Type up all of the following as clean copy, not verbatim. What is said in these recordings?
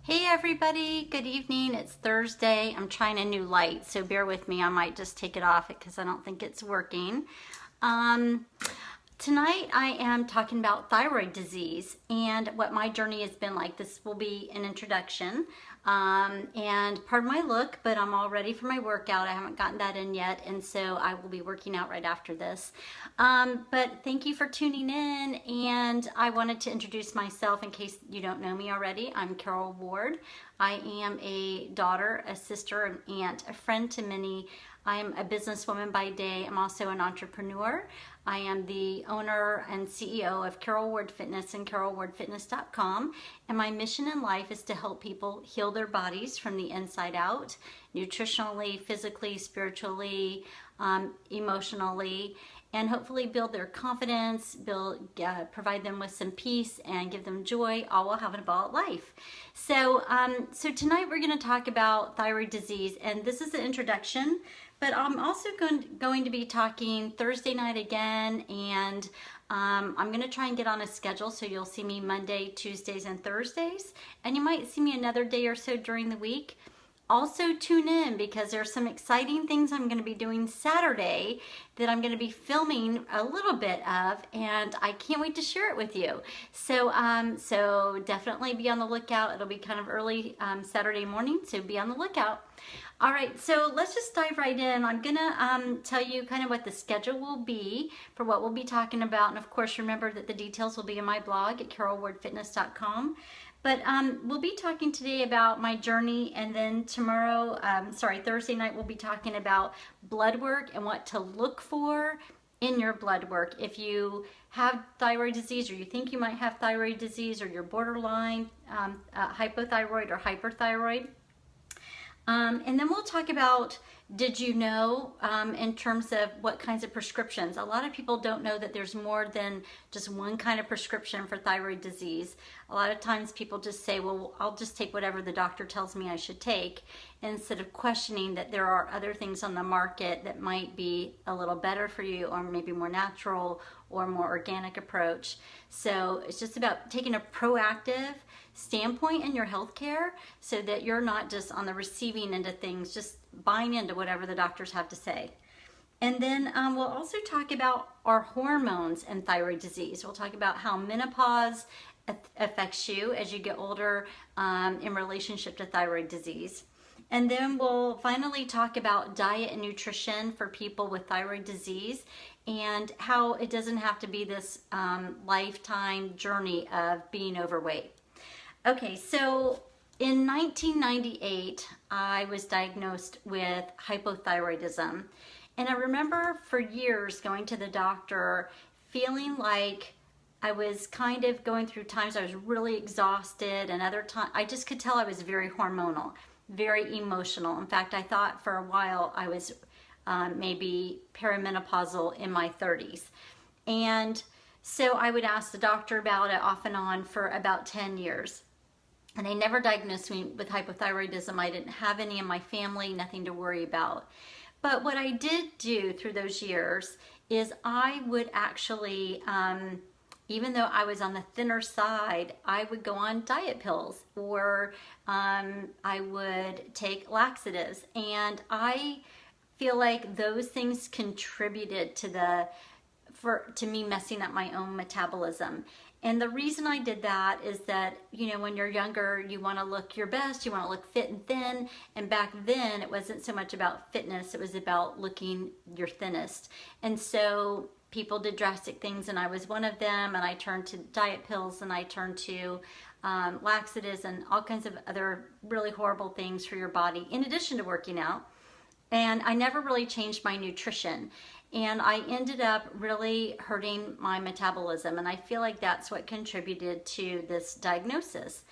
Hey everybody, good evening. It's Thursday. I'm trying a new light, so bear with me. I might just take it off because I don't think it's working. Um, Tonight I am talking about thyroid disease and what my journey has been like. This will be an introduction and pardon my look, but I'm all ready for my workout. I haven't gotten that in yet, and so I will be working out right after this. But thank you for tuning in, and I wanted to introduce myself in case you don't know me already. I'm Carol Ward. I am a daughter, a sister, an aunt, a friend to many. I'm a businesswoman by day. I'm also an entrepreneur. I am the owner and CEO of Carol Ward Fitness and carolwardfitness.com. And my mission in life is to help people heal their bodies from the inside out, nutritionally, physically, spiritually, emotionally, and hopefully build their confidence, provide them with some peace, and give them joy, all while having a ball at life. So tonight we're going to talk about thyroid disease, and this is the introduction. But I'm also going to be talking Thursday night again, and I'm going to try and get on a schedule so you'll see me Monday, Tuesdays, and Thursdays, and you might see me another day or so during the week. Also tune in because there's some exciting things I'm going to be doing Saturday that I'm going to be filming a little bit of, and I can't wait to share it with you. So definitely be on the lookout. It'll be kind of early Saturday morning, so be on the lookout. All right, so let's just dive right in. I'm gonna tell you kind of what the schedule will be for what we'll be talking about. And of course, remember that the details will be in my blog at carolwardfitness.com. But we'll be talking today about my journey, and then Thursday night, we'll be talking about blood work and what to look for in your blood work. If you have thyroid disease, or you think you might have thyroid disease, or you're borderline hypothyroid or hyperthyroid. And then we'll talk about, did you know, in terms of what kinds of prescriptions. A lot of people don't know that there's more than just one kind of prescription for thyroid disease. A lot of times people just say, well, I'll just take whatever the doctor tells me I should take, instead of questioning that there are other things on the market that might be a little better for you, or maybe more natural or more organic approach. So it's just about taking a proactive standpoint in your healthcare so that you're not just on the receiving end of things, just buying into whatever the doctors have to say. And then we'll also talk about our hormones and thyroid disease. We'll talk about how menopause affects you as you get older in relationship to thyroid disease. And then we'll finally talk about diet and nutrition for people with thyroid disease, and how it doesn't have to be this lifetime journey of being overweight. Okay, so in 1998, I was diagnosed with hypothyroidism. And I remember for years going to the doctor feeling like I was kind of going through times I was really exhausted, and other times I just could tell I was very hormonal, very emotional. In fact, I thought for a while I was maybe perimenopausal in my 30s. And so I would ask the doctor about it off and on for about 10 years. And they never diagnosed me with hypothyroidism. I didn't have any in my family, nothing to worry about. But what I did do through those years is I would actually, even though I was on the thinner side, I would go on diet pills, or I would take laxatives. And I feel like those things contributed to me messing up my own metabolism. And the reason I did that is that, you know, when you're younger, you want to look your best, you want to look fit and thin. And back then, it wasn't so much about fitness, it was about looking your thinnest. And so people did drastic things, and I was one of them. And I turned to diet pills, and I turned to laxatives and all kinds of other really horrible things for your body, in addition to working out. And I never really changed my nutrition. And I ended up really hurting my metabolism, and I feel like that's what contributed to this diagnosis.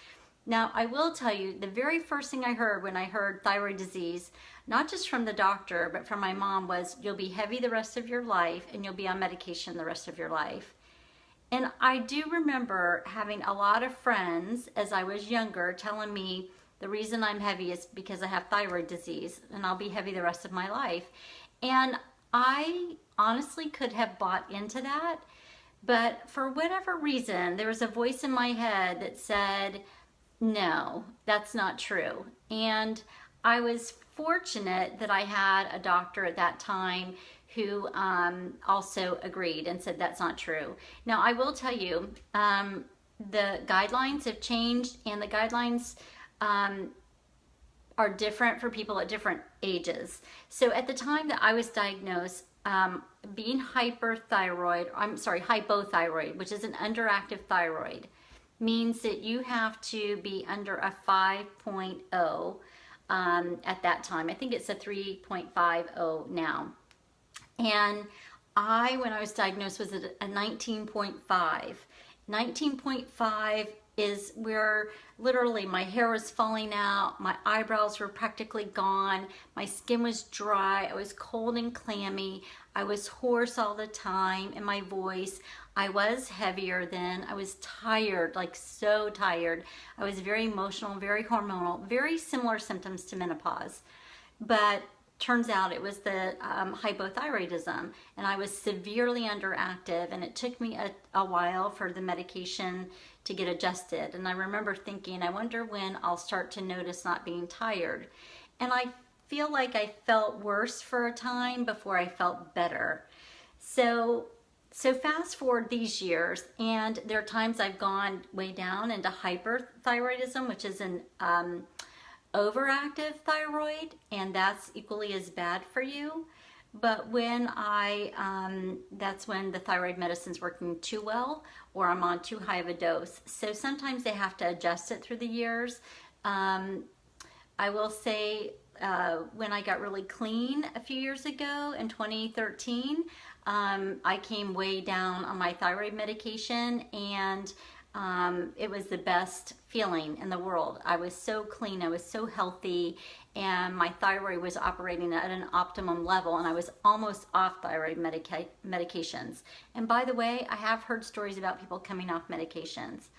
Now, I will tell you, the very first thing I heard when I heard thyroid disease, not just from the doctor, but from my mom, was you'll be heavy the rest of your life, and you'll be on medication the rest of your life. And I do remember having a lot of friends as I was younger telling me the reason I'm heavy is because I have thyroid disease, and I'll be heavy the rest of my life. And I honestly could have bought into that, but for whatever reason, there was a voice in my head that said, No, that's not true. And I was fortunate that I had a doctor at that time who also agreed and said that's not true. Now, I will tell you, the guidelines have changed, and the guidelines are different for people at different ages. So at the time that I was diagnosed, being hypothyroid, which is an underactive thyroid, means that you have to be under a 5.0 at that time. I think it's a 3.50 now. And when I was diagnosed, was at a 19.5. 19.5 is where literally my hair was falling out, my eyebrows were practically gone, my skin was dry, I was cold and clammy, I was hoarse all the time in my voice, I was heavier then, I was tired, like so tired, I was very emotional, very hormonal, very similar symptoms to menopause. But turns out it was the hypothyroidism, and I was severely underactive, and it took me a while for the medication to get adjusted. And I remember thinking, I wonder when I'll start to notice not being tired. And I feel like I felt worse for a time before I felt better. So fast forward these years, and there are times I've gone way down into hyperthyroidism, which is an overactive thyroid, and that's equally as bad for you. But when that's when the thyroid medicine's working too well, or I'm on too high of a dose. So sometimes they have to adjust it through the years. I will say when I got really clean a few years ago in 2013, I came way down on my thyroid medication, and it was the best feeling in the world. I was so clean, I was so healthy, and my thyroid was operating at an optimum level, and I was almost off thyroid medications. And by the way, I have heard stories about people coming off medications.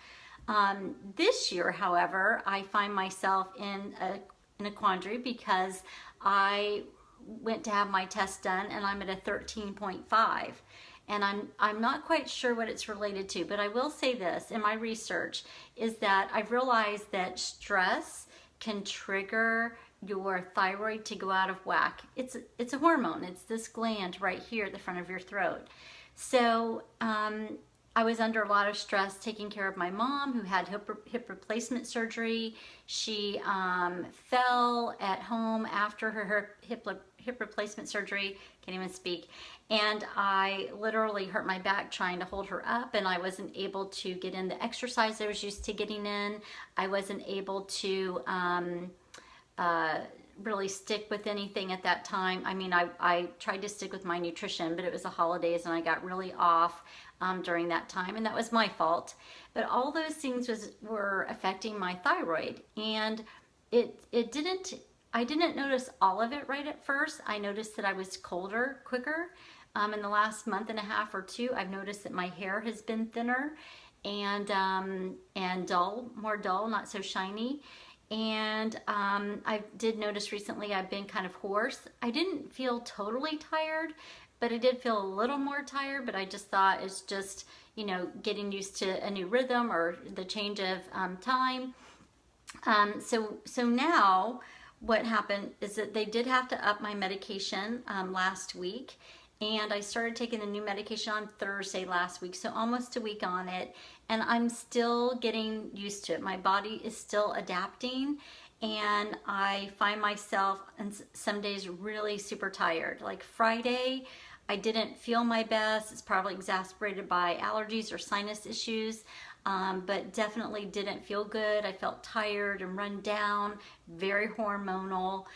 This year, however, I find myself in a quandary because I went to have my test done, and I'm at a 13.5. And I'm not quite sure what it's related to, but I will say this in my research is that I've realized that stress can trigger your thyroid to go out of whack. It's a hormone. It's this gland right here at the front of your throat. So I was under a lot of stress taking care of my mom, who had hip replacement surgery. She fell at home after her hip replacement surgery. Can't even speak. And I literally hurt my back trying to hold her up, and I wasn't able to get in the exercise I was used to getting in. I wasn't able to really stick with anything at that time. I mean, I tried to stick with my nutrition, but it was the holidays, and I got really off during that time, and that was my fault. But all those things were affecting my thyroid, and I didn't notice all of it right at first. I noticed that I was colder quicker. In the last month and a half or two, I've noticed that my hair has been thinner and dull, more dull, not so shiny. And I did notice recently I've been kind of hoarse. I didn't feel totally tired, but I did feel a little more tired, but I just thought it's just, you know, getting used to a new rhythm or the change of time. So now what happened is that they did have to up my medication last week, and I started taking the new medication on Thursday last week, so almost a week on it, and I'm still getting used to it. My body is still adapting, and I find myself on some days really super tired. Like Friday, I didn't feel my best. It's probably exacerbated by allergies or sinus issues, but definitely didn't feel good. I felt tired and run down, very hormonal.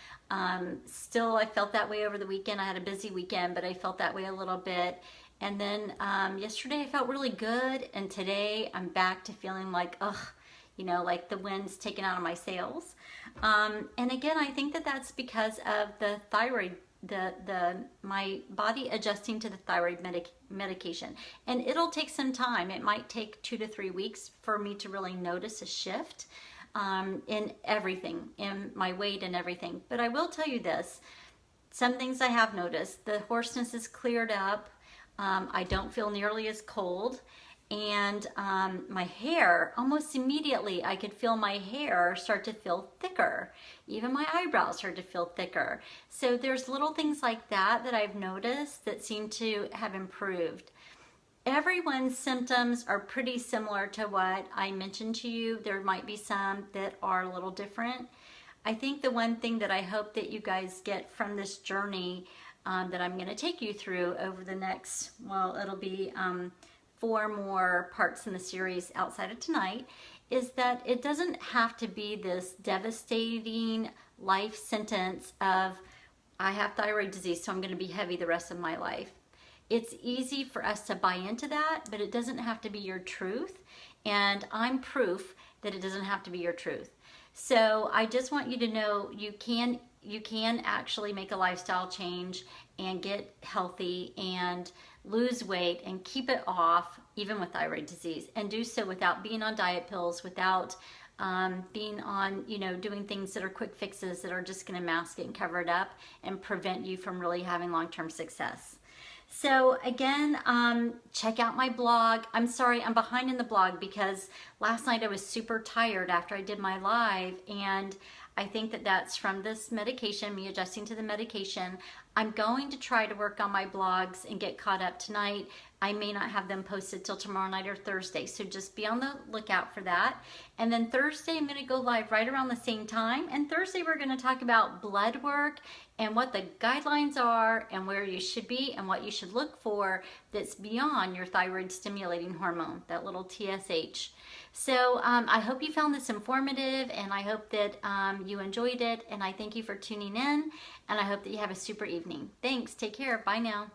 Still, I felt that way over the weekend. I had a busy weekend, but I felt that way a little bit. And then yesterday I felt really good, and today I'm back to feeling like, ugh, you know, like the wind's taken out of my sails. And again, I think that that's because of the thyroid, my body adjusting to the thyroid medication. And it'll take some time. It might take 2 to 3 weeks for me to really notice a shift in everything, in my weight and everything. But I will tell you this, some things I have noticed. The hoarseness is cleared up. I don't feel nearly as cold. and my hair, almost immediately I could feel my hair start to feel thicker. Even my eyebrows started to feel thicker. So there's little things like that that I've noticed that seem to have improved. Everyone's symptoms are pretty similar to what I mentioned to you. There might be some that are a little different. I think the one thing that I hope that you guys get from this journey that I'm going to take you through over the next, well, it'll be 4 more parts in the series outside of tonight, is that it doesn't have to be this devastating life sentence of, I have thyroid disease, so I'm going to be heavy the rest of my life. It's easy for us to buy into that, but it doesn't have to be your truth. And I'm proof that it doesn't have to be your truth. So I just want you to know you can actually make a lifestyle change and get healthy and lose weight and keep it off, even with thyroid disease, and do so without being on diet pills, without being on, doing things that are quick fixes that are just going to mask it and cover it up and prevent you from really having long-term success. So again, check out my blog. I'm sorry, I'm behind in the blog because last night I was super tired after I did my live, and I think that that's from this medication, me adjusting to the medication. I'm going to try to work on my blogs and get caught up tonight. I may not have them posted till tomorrow night or Thursday, so just be on the lookout for that. And then Thursday, I'm going to go live right around the same time. And Thursday, we're going to talk about blood work and what the guidelines are and where you should be and what you should look for that's beyond your thyroid stimulating hormone, that little TSH. So I hope you found this informative, and I hope that you enjoyed it, and I thank you for tuning in, and I hope that you have a super evening. Thanks. Take care. Bye now.